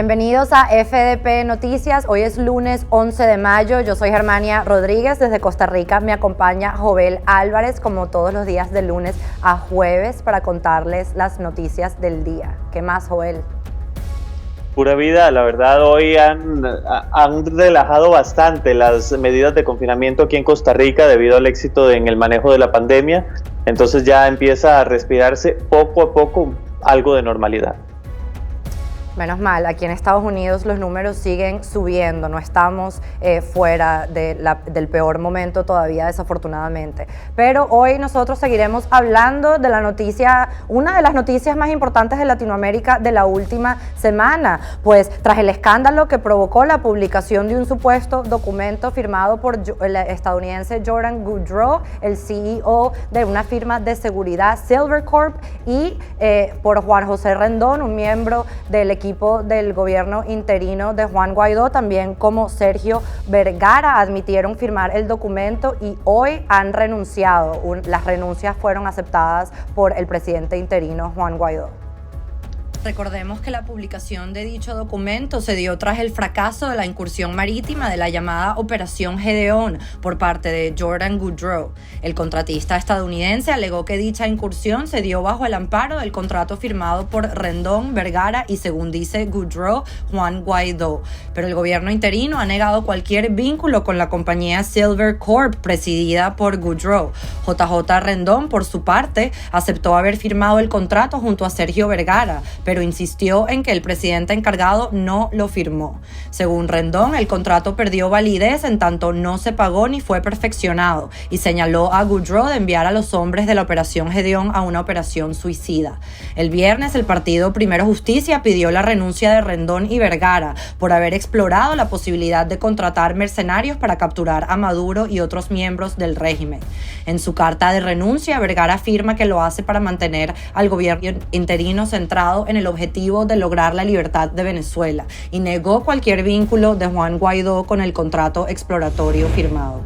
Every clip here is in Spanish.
Bienvenidos a FDP Noticias. Hoy es lunes 11 de mayo. Yo soy Germania Rodríguez. Desde Costa Rica me acompaña Jovel Álvarez, como todos los días de lunes a jueves, para contarles las noticias del día. ¿Qué más, Jovel? Pura vida, la verdad hoy han relajado bastante las medidas de confinamiento aquí en Costa Rica debido al éxito en el manejo de la pandemia. Entonces ya empieza a respirarse poco a poco algo de normalidad. Menos mal, aquí en Estados Unidos los números siguen subiendo, no estamos fuera del peor momento todavía, desafortunadamente. Pero hoy nosotros seguiremos hablando de la noticia, una de las noticias más importantes de Latinoamérica de la última semana, pues tras el escándalo que provocó la publicación de un supuesto documento firmado por el estadounidense Jordan Goodrow, el CEO de una firma de seguridad Silvercorp, y por Juan José Rendón, un miembro del equipo del gobierno interino de Juan Guaidó, también como Sergio Vergara, admitieron firmar el documento y hoy han renunciado. Las renuncias fueron aceptadas por el presidente interino Juan Guaidó. Recordemos que la publicación de dicho documento se dio tras el fracaso de la incursión marítima de la llamada Operación Gedeón por parte de Jordan Goodrow. El contratista estadounidense alegó que dicha incursión se dio bajo el amparo del contrato firmado por Rendón, Vergara y, según dice Goodrow, Juan Guaidó. Pero el gobierno interino ha negado cualquier vínculo con la compañía Silvercorp, presidida por Goodrow. JJ Rendón, por su parte, aceptó haber firmado el contrato junto a Sergio Vergara, pero insistió en que el presidente encargado no lo firmó. Según Rendón, el contrato perdió validez en tanto no se pagó ni fue perfeccionado, y señaló a Goodrow de enviar a los hombres de la Operación Gedeón a una operación suicida. El viernes, el partido Primero Justicia pidió la renuncia de Rendón y Vergara por haber explorado la posibilidad de contratar mercenarios para capturar a Maduro y otros miembros del régimen. En su carta de renuncia, Vergara afirma que lo hace para mantener al gobierno interino centrado en el objetivo de lograr la libertad de Venezuela, y negó cualquier vínculo de Juan Guaidó con el contrato exploratorio firmado.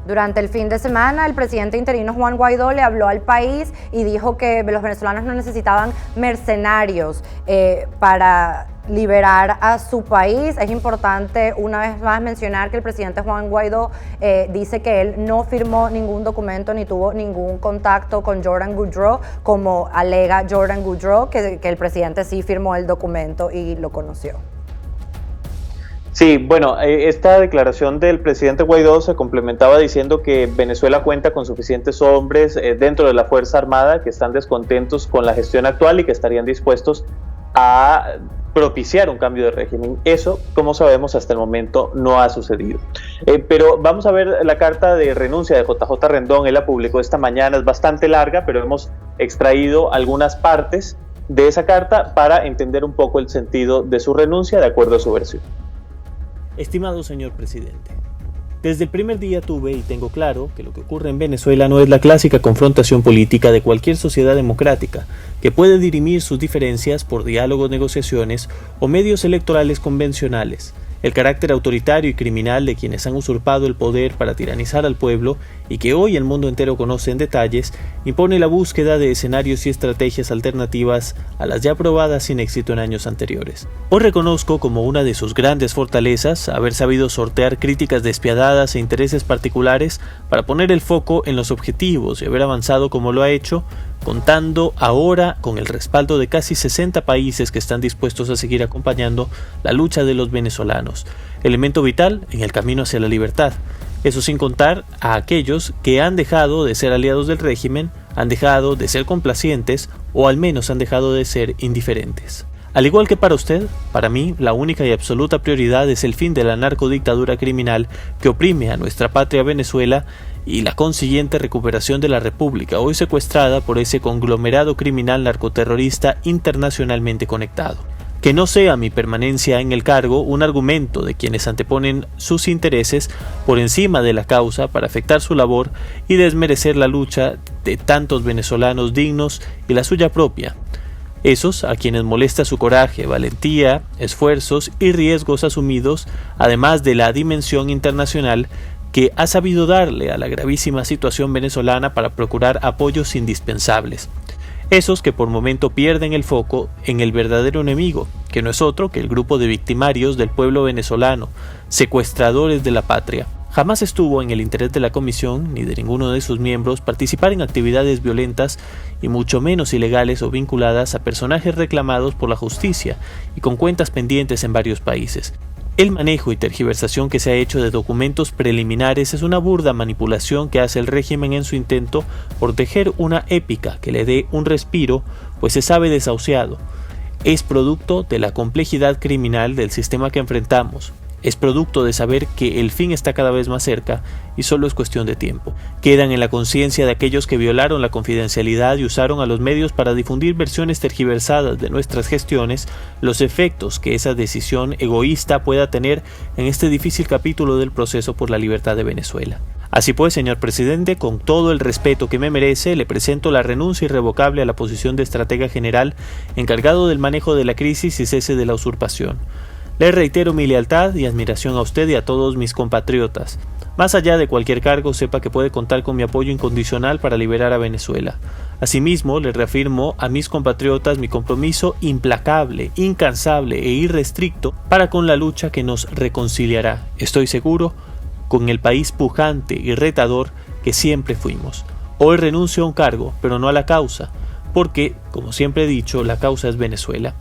Durante el fin de semana, el presidente interino Juan Guaidó le habló al país y dijo que los venezolanos no necesitaban mercenarios para liberar a su país. Es importante una vez más mencionar que el presidente Juan Guaidó dice que él no firmó ningún documento ni tuvo ningún contacto con Jordan Goodrow, como alega Jordan Goodrow, que el presidente sí firmó el documento y lo conoció. Sí, bueno, esta declaración del presidente Guaidó se complementaba diciendo que Venezuela cuenta con suficientes hombres dentro de la Fuerza Armada que están descontentos con la gestión actual y que estarían dispuestos a propiciar un cambio de régimen. Eso, como sabemos, hasta el momento no ha sucedido. Pero vamos a ver la carta de renuncia de JJ Rendón. Él la publicó esta mañana, es bastante larga, pero hemos extraído algunas partes de esa carta para entender un poco el sentido de su renuncia de acuerdo a su versión. Estimado señor presidente, desde el primer día tuve y tengo claro que lo que ocurre en Venezuela no es la clásica confrontación política de cualquier sociedad democrática, que puede dirimir sus diferencias por diálogos, negociaciones o medios electorales convencionales. El carácter autoritario y criminal de quienes han usurpado el poder para tiranizar al pueblo y que hoy el mundo entero conoce en detalles, impone la búsqueda de escenarios y estrategias alternativas a las ya probadas sin éxito en años anteriores. Hoy reconozco como una de sus grandes fortalezas haber sabido sortear críticas despiadadas e intereses particulares para poner el foco en los objetivos y haber avanzado como lo ha hecho, contando ahora con el respaldo de casi 60 países que están dispuestos a seguir acompañando la lucha de los venezolanos, elemento vital en el camino hacia la libertad. Eso sin contar a aquellos que han dejado de ser aliados del régimen, han dejado de ser complacientes o al menos han dejado de ser indiferentes. Al igual que para usted, para mí la única y absoluta prioridad es el fin de la narcodictadura criminal que oprime a nuestra patria Venezuela y la consiguiente recuperación de la República, hoy secuestrada por ese conglomerado criminal narcoterrorista internacionalmente conectado. Que no sea mi permanencia en el cargo un argumento de quienes anteponen sus intereses por encima de la causa para afectar su labor y desmerecer la lucha de tantos venezolanos dignos y la suya propia. Esos a quienes molesta su coraje, valentía, esfuerzos y riesgos asumidos, además de la dimensión internacional que ha sabido darle a la gravísima situación venezolana para procurar apoyos indispensables. Esos que por momento pierden el foco en el verdadero enemigo, que no es otro que el grupo de victimarios del pueblo venezolano, secuestradores de la patria. Jamás estuvo en el interés de la comisión ni de ninguno de sus miembros participar en actividades violentas y mucho menos ilegales o vinculadas a personajes reclamados por la justicia y con cuentas pendientes en varios países. El manejo y tergiversación que se ha hecho de documentos preliminares es una burda manipulación que hace el régimen en su intento por tejer una épica que le dé un respiro, pues se sabe desahuciado. Es producto de la complejidad criminal del sistema que enfrentamos. Es producto de saber que el fin está cada vez más cerca y solo es cuestión de tiempo. Quedan en la conciencia de aquellos que violaron la confidencialidad y usaron a los medios para difundir versiones tergiversadas de nuestras gestiones, los efectos que esa decisión egoísta pueda tener en este difícil capítulo del proceso por la libertad de Venezuela. Así pues, señor presidente, con todo el respeto que me merece, le presento la renuncia irrevocable a la posición de estratega general encargado del manejo de la crisis y cese de la usurpación. Le reitero mi lealtad y admiración a usted y a todos mis compatriotas. Más allá de cualquier cargo, sepa que puede contar con mi apoyo incondicional para liberar a Venezuela. Asimismo, le reafirmo a mis compatriotas mi compromiso implacable, incansable e irrestricto para con la lucha que nos reconciliará, estoy seguro, con el país pujante y retador que siempre fuimos. Hoy renuncio a un cargo, pero no a la causa, porque, como siempre he dicho, la causa es Venezuela.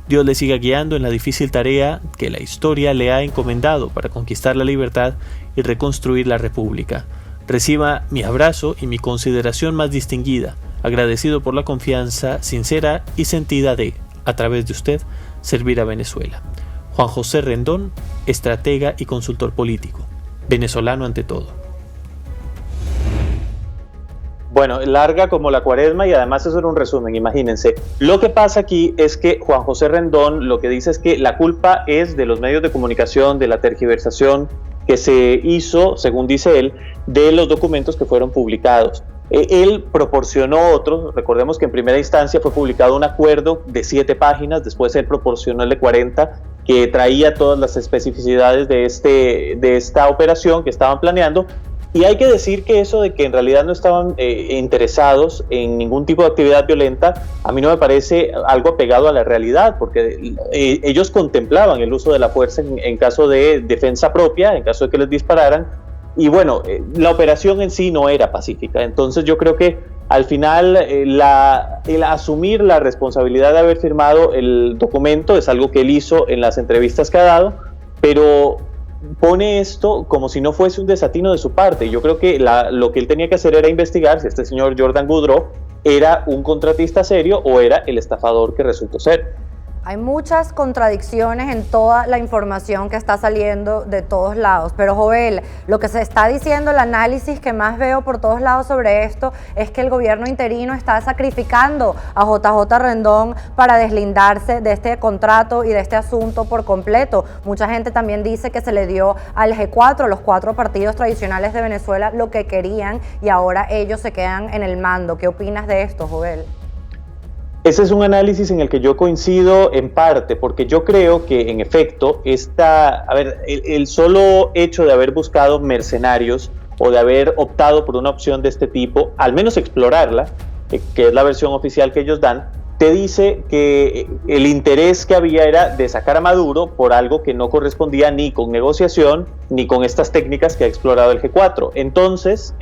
Dios le siga guiando en la difícil tarea que la historia le ha encomendado para conquistar la libertad y reconstruir la República. Reciba mi abrazo y mi consideración más distinguida, agradecido por la confianza sincera y sentida de, a través de usted, servir a Venezuela. Juan José Rendón, estratega y consultor político. Venezolano ante todo. Bueno, larga como la cuaresma y además eso era un resumen, imagínense. Lo que pasa aquí es que Juan José Rendón lo que dice es que la culpa es de los medios de comunicación, de la tergiversación que se hizo, según dice él, de los documentos que fueron publicados. Él proporcionó otros, recordemos que en primera instancia fue publicado un acuerdo de 7 páginas, después él proporcionó el de 40, que traía todas las especificidades de esta operación que estaban planeando. Y hay que decir que eso de que en realidad no estaban interesados en ningún tipo de actividad violenta, a mí no me parece algo apegado a la realidad, porque ellos contemplaban el uso de la fuerza en caso de defensa propia, en caso de que les dispararan, y bueno, la operación en sí no era pacífica. Entonces yo creo que al final el asumir la responsabilidad de haber firmado el documento es algo que él hizo en las entrevistas que ha dado, pero pone esto como si no fuese un desatino de su parte. Yo creo que lo que él tenía que hacer era investigar si este señor Jordan Goudreau era un contratista serio o era el estafador que resultó ser. Hay muchas contradicciones en toda la información que está saliendo de todos lados, pero Joel, lo que se está diciendo, el análisis que más veo por todos lados sobre esto es que el gobierno interino está sacrificando a JJ Rendón para deslindarse de este contrato y de este asunto por completo. Mucha gente también dice que se le dio al G4, los 4 partidos tradicionales de Venezuela, lo que querían y ahora ellos se quedan en el mando. ¿Qué opinas de esto, Joel? Ese es un análisis en el que yo coincido en parte, porque yo creo que en efecto el solo hecho de haber buscado mercenarios o de haber optado por una opción de este tipo, al menos explorarla, que es la versión oficial que ellos dan, te dice que el interés que había era de sacar a Maduro por algo que no correspondía ni con negociación ni con estas técnicas que ha explorado el G4. Entonces,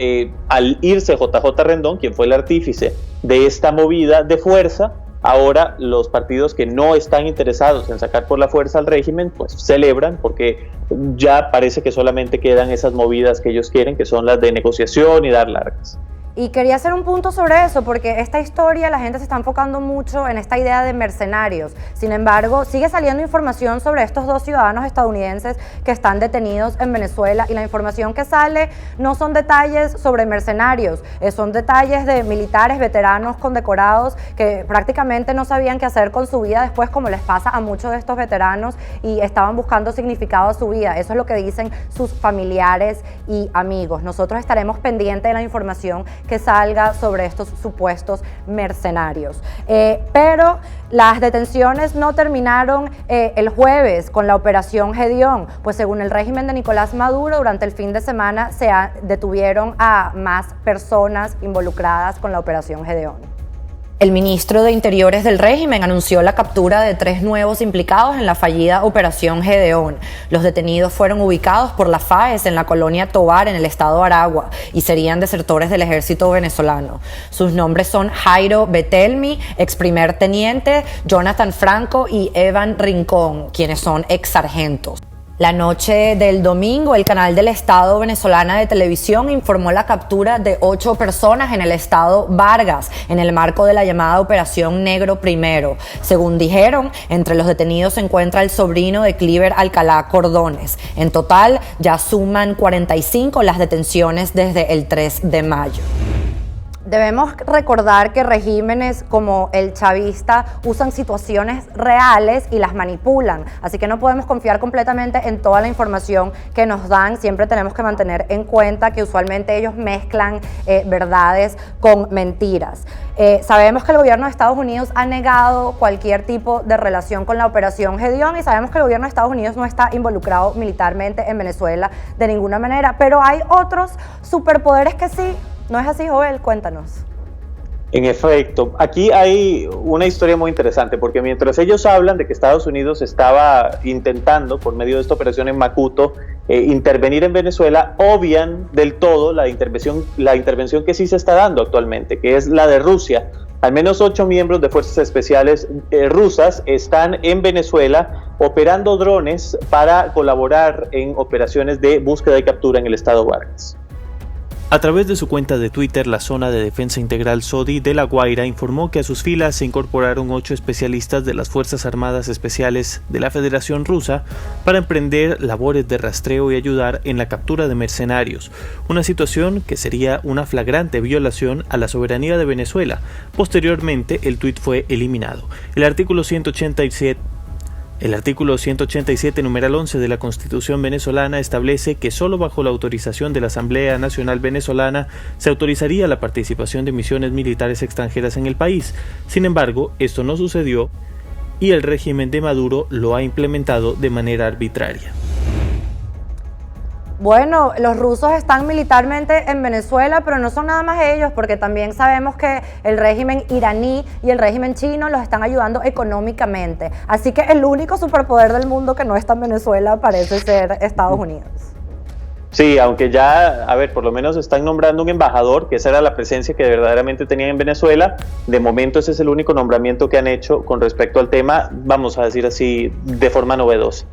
al irse JJ Rendón, quien fue el artífice de esta movida de fuerza, ahora los partidos que no están interesados en sacar por la fuerza al régimen, pues celebran, porque ya parece que solamente quedan esas movidas que ellos quieren, que son las de negociación y dar largas. Y quería hacer un punto sobre eso, porque esta historia, la gente se está enfocando mucho en esta idea de mercenarios. Sin embargo, sigue saliendo información sobre estos 2 ciudadanos estadounidenses que están detenidos en Venezuela, y la información que sale no son detalles sobre mercenarios, son detalles de militares veteranos condecorados que prácticamente no sabían qué hacer con su vida después, como les pasa a muchos de estos veteranos, y estaban buscando significado a su vida. Eso es lo que dicen sus familiares y amigos. Nosotros estaremos pendientes de la información que salga sobre estos supuestos mercenarios. Pero las detenciones no terminaron el jueves con la operación Gedeón, pues según el régimen de Nicolás Maduro, durante el fin de semana detuvieron a más personas involucradas con la operación Gedeón. El ministro de Interiores del régimen anunció la captura de 3 nuevos implicados en la fallida Operación Gedeón. Los detenidos fueron ubicados por la FAES en la colonia Tovar, en el estado Aragua, y serían desertores del ejército venezolano. Sus nombres son Jairo Betelmi, ex primer teniente, Jonathan Franco y Evan Rincón, quienes son ex sargentos. La noche del domingo, el canal del Estado venezolana de televisión informó la captura de 8 personas en el estado Vargas, en el marco de la llamada Operación Negro Primero. Según dijeron, entre los detenidos se encuentra el sobrino de Cliver Alcalá Cordones. En total, ya suman 45 las detenciones desde el 3 de mayo. Debemos recordar que regímenes como el chavista usan situaciones reales y las manipulan, así que no podemos confiar completamente en toda la información que nos dan. Siempre tenemos que mantener en cuenta que usualmente ellos mezclan verdades con mentiras. Sabemos que el gobierno de Estados Unidos ha negado cualquier tipo de relación con la Operación Gedeón y sabemos que el gobierno de Estados Unidos no está involucrado militarmente en Venezuela de ninguna manera, pero hay otros superpoderes que sí. ¿No es así, Joel? Cuéntanos. En efecto, aquí hay una historia muy interesante, porque mientras ellos hablan de que Estados Unidos estaba intentando, por medio de esta operación en Macuto, intervenir en Venezuela, obvian del todo la intervención que sí se está dando actualmente, que es la de Rusia. Al menos 8 miembros de fuerzas especiales rusas están en Venezuela operando drones para colaborar en operaciones de búsqueda y captura en el estado Vargas. A través de su cuenta de Twitter, la Zona de Defensa Integral SODI de La Guaira informó que a sus filas se incorporaron 8 especialistas de las Fuerzas Armadas Especiales de la Federación Rusa para emprender labores de rastreo y ayudar en la captura de mercenarios, una situación que sería una flagrante violación a la soberanía de Venezuela. Posteriormente, el tuit fue eliminado. El artículo 187, numeral 11 de la Constitución venezolana establece que solo bajo la autorización de la Asamblea Nacional Venezolana se autorizaría la participación de misiones militares extranjeras en el país. Sin embargo, esto no sucedió y el régimen de Maduro lo ha implementado de manera arbitraria. Bueno, los rusos están militarmente en Venezuela, pero no son nada más ellos, porque también sabemos que el régimen iraní y el régimen chino los están ayudando económicamente. Así que el único superpoder del mundo que no está en Venezuela parece ser Estados Unidos. Sí, aunque ya, por lo menos están nombrando un embajador, que esa era la presencia que verdaderamente tenían en Venezuela. De momento ese es el único nombramiento que han hecho con respecto al tema, vamos a decir así, de forma novedosa.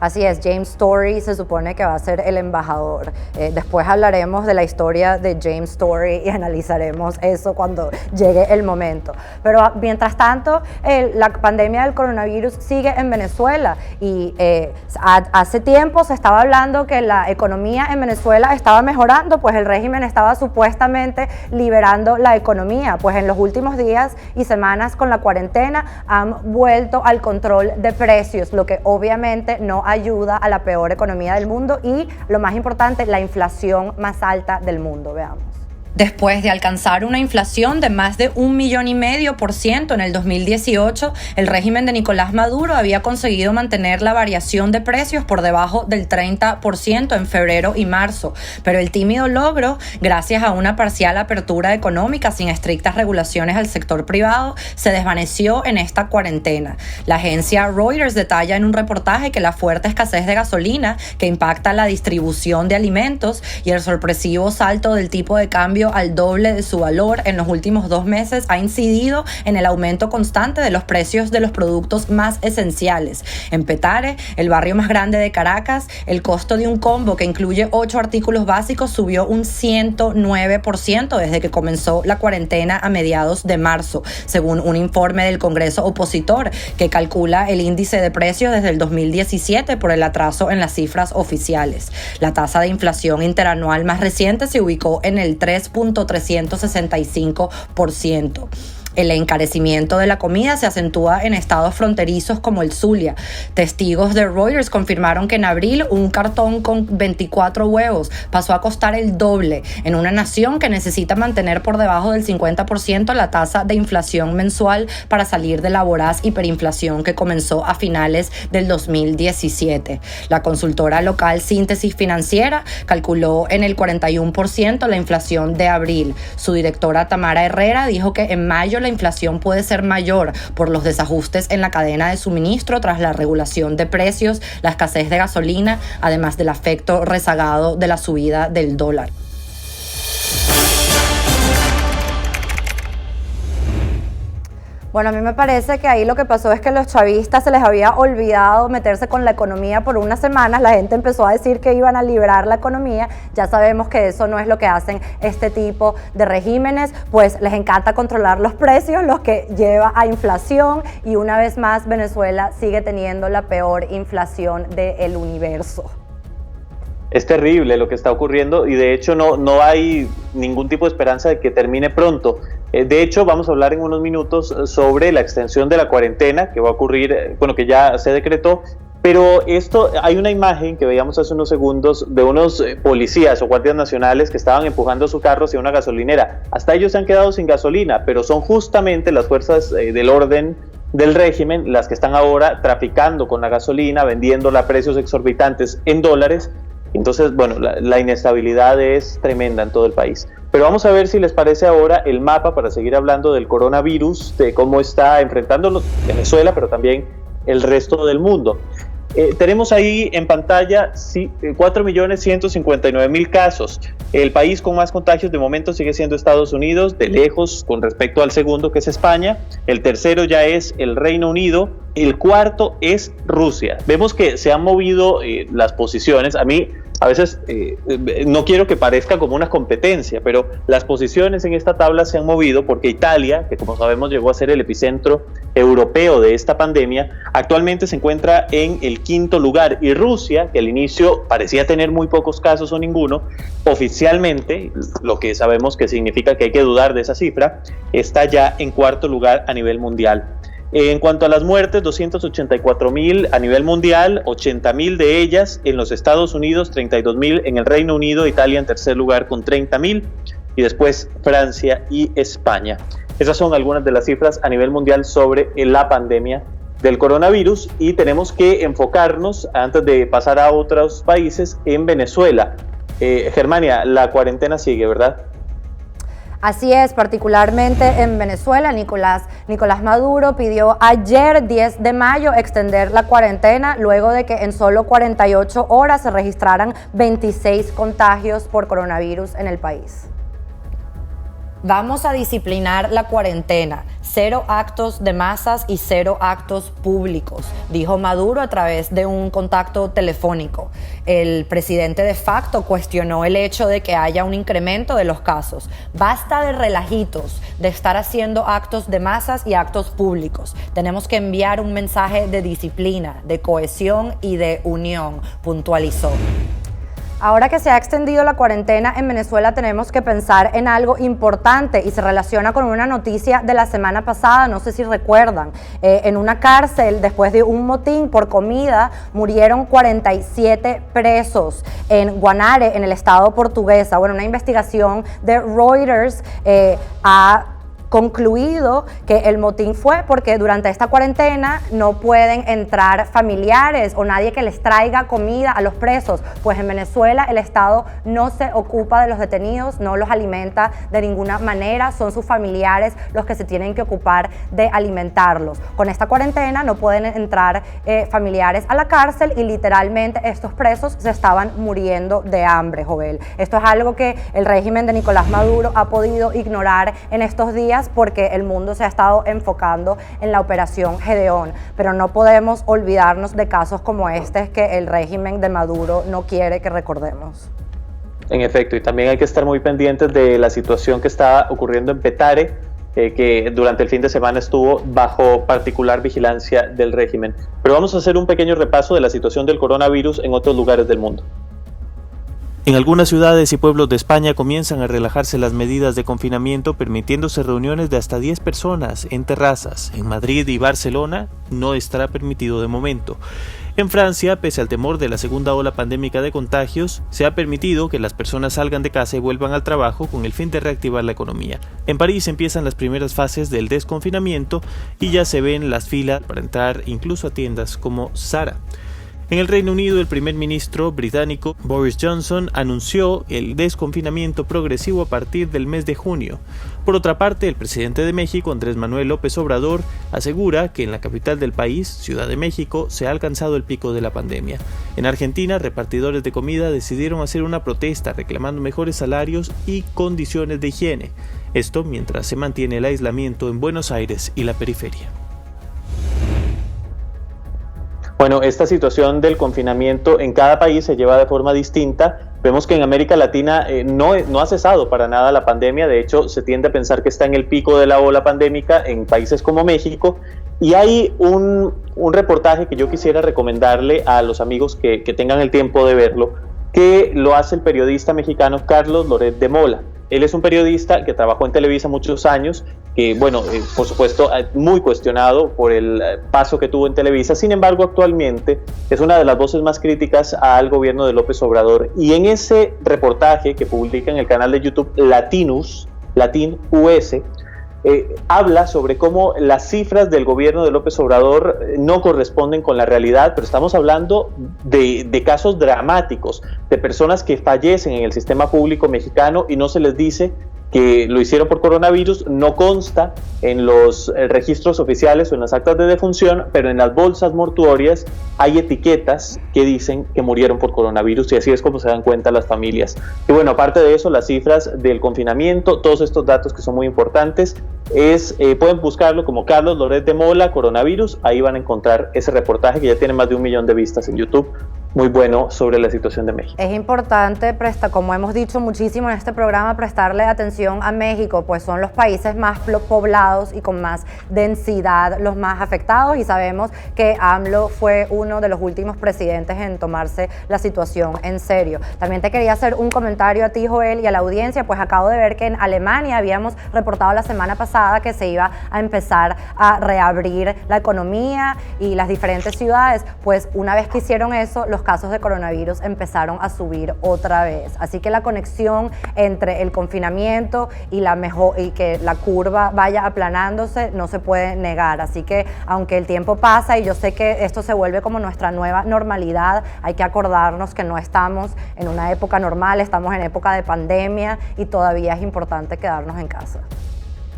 Así es, James Story se supone que va a ser el embajador. Después hablaremos de la historia de James Story y analizaremos eso cuando llegue el momento. Pero mientras tanto, la pandemia del coronavirus sigue en Venezuela y hace tiempo se estaba hablando que la economía en Venezuela estaba mejorando, pues el régimen estaba supuestamente liberando la economía. Pues en los últimos días y semanas con la cuarentena han vuelto al control de precios, lo que obviamente no ayuda a la peor economía del mundo y, lo más importante, la inflación más alta del mundo. Veamos. Después de alcanzar una inflación de más de 1,5 millones en el 2018, el régimen de Nicolás Maduro había conseguido mantener la variación de precios por debajo del 30% en febrero y marzo. Pero el tímido logro, gracias a una parcial apertura económica sin estrictas regulaciones al sector privado, se desvaneció en esta cuarentena. La agencia Reuters detalla en un reportaje que la fuerte escasez de gasolina, que impacta la distribución de alimentos, y el sorpresivo salto del tipo de cambio al doble de su valor en los últimos 2 meses ha incidido en el aumento constante de los precios de los productos más esenciales. En Petare, el barrio más grande de Caracas, el costo de un combo que incluye 8 artículos básicos subió un 109% desde que comenzó la cuarentena a mediados de marzo, según un informe del Congreso opositor que calcula el índice de precios desde el 2017 por el atraso en las cifras oficiales. La tasa de inflación interanual más reciente se ubicó en el 3,365%. El encarecimiento de la comida se acentúa en estados fronterizos como el Zulia. Testigos de Reuters confirmaron que en abril un cartón con 24 huevos pasó a costar el doble en una nación que necesita mantener por debajo del 50% la tasa de inflación mensual para salir de la voraz hiperinflación que comenzó a finales del 2017. La consultora local Síntesis Financiera calculó en el 41% la inflación de abril. Su directora Tamara Herrera dijo que en mayo ello, la inflación puede ser mayor por los desajustes en la cadena de suministro tras la regulación de precios, la escasez de gasolina, además del efecto rezagado de la subida del dólar. Bueno, a mí me parece que ahí lo que pasó es que a los chavistas se les había olvidado meterse con la economía por unas semanas. La gente empezó a decir que iban a liberar la economía. Ya sabemos que eso no es lo que hacen este tipo de regímenes, pues les encanta controlar los precios, lo que lleva a inflación, y una vez más Venezuela sigue teniendo la peor inflación del universo. Es terrible lo que está ocurriendo y de hecho no hay ningún tipo de esperanza de que termine pronto. De hecho, vamos a hablar en unos minutos sobre la extensión de la cuarentena que va a ocurrir, bueno, que ya se decretó, pero hay una imagen que veíamos hace unos segundos de unos policías o guardias nacionales que estaban empujando su carro hacia una gasolinera. Hasta ellos se han quedado sin gasolina, pero son justamente las fuerzas del orden del régimen las que están ahora traficando con la gasolina, vendiéndola a precios exorbitantes en dólares. Entonces, bueno, la inestabilidad es tremenda en todo el país. Pero vamos a ver si les parece ahora el mapa para seguir hablando del coronavirus, de cómo está enfrentándolo Venezuela, pero también el resto del mundo. Tenemos ahí en pantalla 4.159.000 casos. El país con más contagios de momento sigue siendo Estados Unidos, de lejos con respecto al segundo, que es España. El tercero ya es el Reino Unido. El cuarto es Rusia. Vemos que se han movido las posiciones. A mí a veces no quiero que parezca como una competencia, pero las posiciones en esta tabla se han movido porque Italia, que como sabemos llegó a ser el epicentro europeo de esta pandemia, actualmente se encuentra en el quinto lugar, y Rusia, que al inicio parecía tener muy pocos casos o ninguno, oficialmente, lo que sabemos que significa que hay que dudar de esa cifra, está ya en cuarto lugar a nivel mundial. En cuanto a las muertes, 284.000 a nivel mundial, 80.000 de ellas en los Estados Unidos, 32.000 en el Reino Unido, Italia en tercer lugar con 30.000 y después Francia y España. Esas son algunas de las cifras a nivel mundial sobre la pandemia del coronavirus, y tenemos que enfocarnos, antes de pasar a otros países, en Venezuela. Germania, la cuarentena sigue, ¿verdad? Así es, particularmente en Venezuela. Nicolás Maduro pidió ayer, 10 de mayo, extender la cuarentena luego de que en solo 48 horas se registraran 26 contagios por coronavirus en el país. Vamos a disciplinar la cuarentena, 0 actos de masas y 0 actos públicos, dijo Maduro a través de un contacto telefónico. El presidente de facto cuestionó el hecho de que haya un incremento de los casos. Basta de relajitos, de estar haciendo actos de masas y actos públicos. Tenemos que enviar un mensaje de disciplina, de cohesión y de unión, puntualizó. Ahora que se ha extendido la cuarentena en Venezuela, tenemos que pensar en algo importante y se relaciona con una noticia de la semana pasada, no sé si recuerdan. En una cárcel, después de un motín por comida, murieron 47 presos en Guanare, en el estado portuguesa. Bueno, una investigación de Reuters ha concluido que el motín fue porque durante esta cuarentena no pueden entrar familiares o nadie que les traiga comida a los presos, pues en Venezuela el Estado no se ocupa de los detenidos, no los alimenta de ninguna manera, son sus familiares los que se tienen que ocupar de alimentarlos. Con esta cuarentena no pueden entrar familiares a la cárcel y literalmente estos presos se estaban muriendo de hambre, Jovel. Esto es algo que el régimen de Nicolás Maduro ha podido ignorar en estos días porque el mundo se ha estado enfocando en la operación Gedeón, pero no podemos olvidarnos de casos como este que el régimen de Maduro no quiere que recordemos. En efecto, y también hay que estar muy pendientes de la situación que está ocurriendo en Petare, que durante el fin de semana estuvo bajo particular vigilancia del régimen. Pero vamos a hacer un pequeño repaso de la situación del coronavirus en otros lugares del mundo. En algunas ciudades y pueblos de España comienzan a relajarse las medidas de confinamiento, permitiéndose reuniones de hasta 10 personas en terrazas. En Madrid y Barcelona no estará permitido de momento. En Francia, pese al temor de la segunda ola pandémica de contagios, se ha permitido que las personas salgan de casa y vuelvan al trabajo con el fin de reactivar la economía. En París empiezan las primeras fases del desconfinamiento y ya se ven las filas para entrar incluso a tiendas como Zara. En el Reino Unido, el primer ministro británico Boris Johnson anunció el desconfinamiento progresivo a partir del mes de junio. Por otra parte, el presidente de México, Andrés Manuel López Obrador, asegura que en la capital del país, Ciudad de México, se ha alcanzado el pico de la pandemia. En Argentina, repartidores de comida decidieron hacer una protesta reclamando mejores salarios y condiciones de higiene. Esto mientras se mantiene el aislamiento en Buenos Aires y la periferia. Bueno, esta situación del confinamiento en cada país se lleva de forma distinta. Vemos que en América Latina no ha cesado para nada la pandemia. De hecho, se tiende a pensar que está en el pico de la ola pandémica en países como México. Y hay un reportaje que yo quisiera recomendarle a los amigos que tengan el tiempo de verlo, que lo hace el periodista mexicano Carlos Loret de Mola. Él es un periodista que trabajó en Televisa muchos años, que bueno, por supuesto muy cuestionado por el paso que tuvo en Televisa. Sin embargo, actualmente es una de las voces más críticas al gobierno de López Obrador. Y en ese reportaje que publica en el canal de YouTube Latinus, habla sobre cómo las cifras del gobierno de López Obrador no corresponden con la realidad, pero estamos hablando de casos dramáticos, de personas que fallecen en el sistema público mexicano y no se les dice que lo hicieron por coronavirus. No consta en los registros oficiales o en las actas de defunción, pero en las bolsas mortuorias hay etiquetas que dicen que murieron por coronavirus, y así es como se dan cuenta las familias. Y bueno, aparte de eso, las cifras del confinamiento, todos estos datos que son muy importantes, pueden buscarlo como Carlos Loret de Mola, coronavirus. Ahí van a encontrar ese reportaje que ya tiene más de 1 millón de vistas en YouTube. Muy bueno sobre la situación de México. Es importante, como hemos dicho muchísimo en este programa, prestarle atención a México, pues son los países más poblados y con más densidad los más afectados, y sabemos que AMLO fue uno de los últimos presidentes en tomarse la situación en serio. También te quería hacer un comentario a ti, Joel, y a la audiencia, pues acabo de ver que en Alemania habíamos reportado la semana pasada que se iba a empezar a reabrir la economía y las diferentes ciudades. Pues una vez que hicieron eso, los casos de coronavirus empezaron a subir otra vez. Así que la conexión entre el confinamiento y que la curva vaya aplanándose no se puede negar. Así que aunque el tiempo pasa y yo sé que esto se vuelve como nuestra nueva normalidad, hay que acordarnos que no estamos en una época normal, estamos en época de pandemia y todavía es importante quedarnos en casa.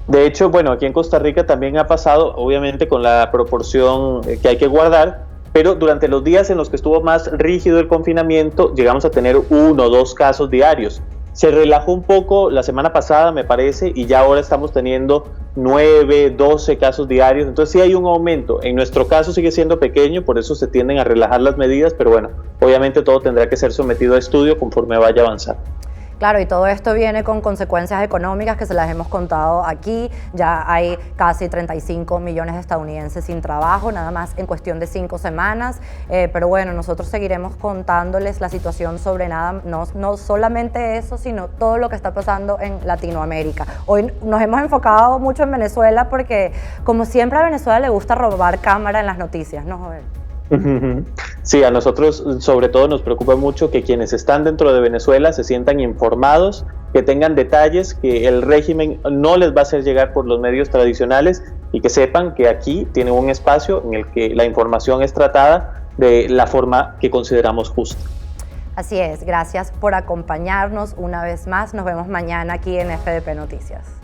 De hecho, bueno, aquí en Costa Rica también ha pasado, obviamente con la proporción que hay que guardar, pero durante los días en los que estuvo más rígido el confinamiento, llegamos a tener 1 o 2 casos diarios. Se relajó un poco la semana pasada, me parece, y ya ahora estamos teniendo 9, 12 casos diarios. Entonces sí hay un aumento. En nuestro caso sigue siendo pequeño, por eso se tienden a relajar las medidas, pero bueno, obviamente todo tendrá que ser sometido a estudio conforme vaya avanzando. Claro, y todo esto viene con consecuencias económicas que se las hemos contado aquí. Ya hay casi 35 millones de estadounidenses sin trabajo, nada más en cuestión de 5 semanas. Pero bueno, nosotros seguiremos contándoles la situación sobre no solamente eso, sino todo lo que está pasando en Latinoamérica. Hoy nos hemos enfocado mucho en Venezuela porque, como siempre, a Venezuela le gusta robar cámara en las noticias, ¿no, Joel? Sí, a nosotros sobre todo nos preocupa mucho que quienes están dentro de Venezuela se sientan informados, que tengan detalles que el régimen no les va a hacer llegar por los medios tradicionales, y que sepan que aquí tienen un espacio en el que la información es tratada de la forma que consideramos justa. Así es, gracias por acompañarnos una vez más. Nos vemos mañana aquí en FDP Noticias.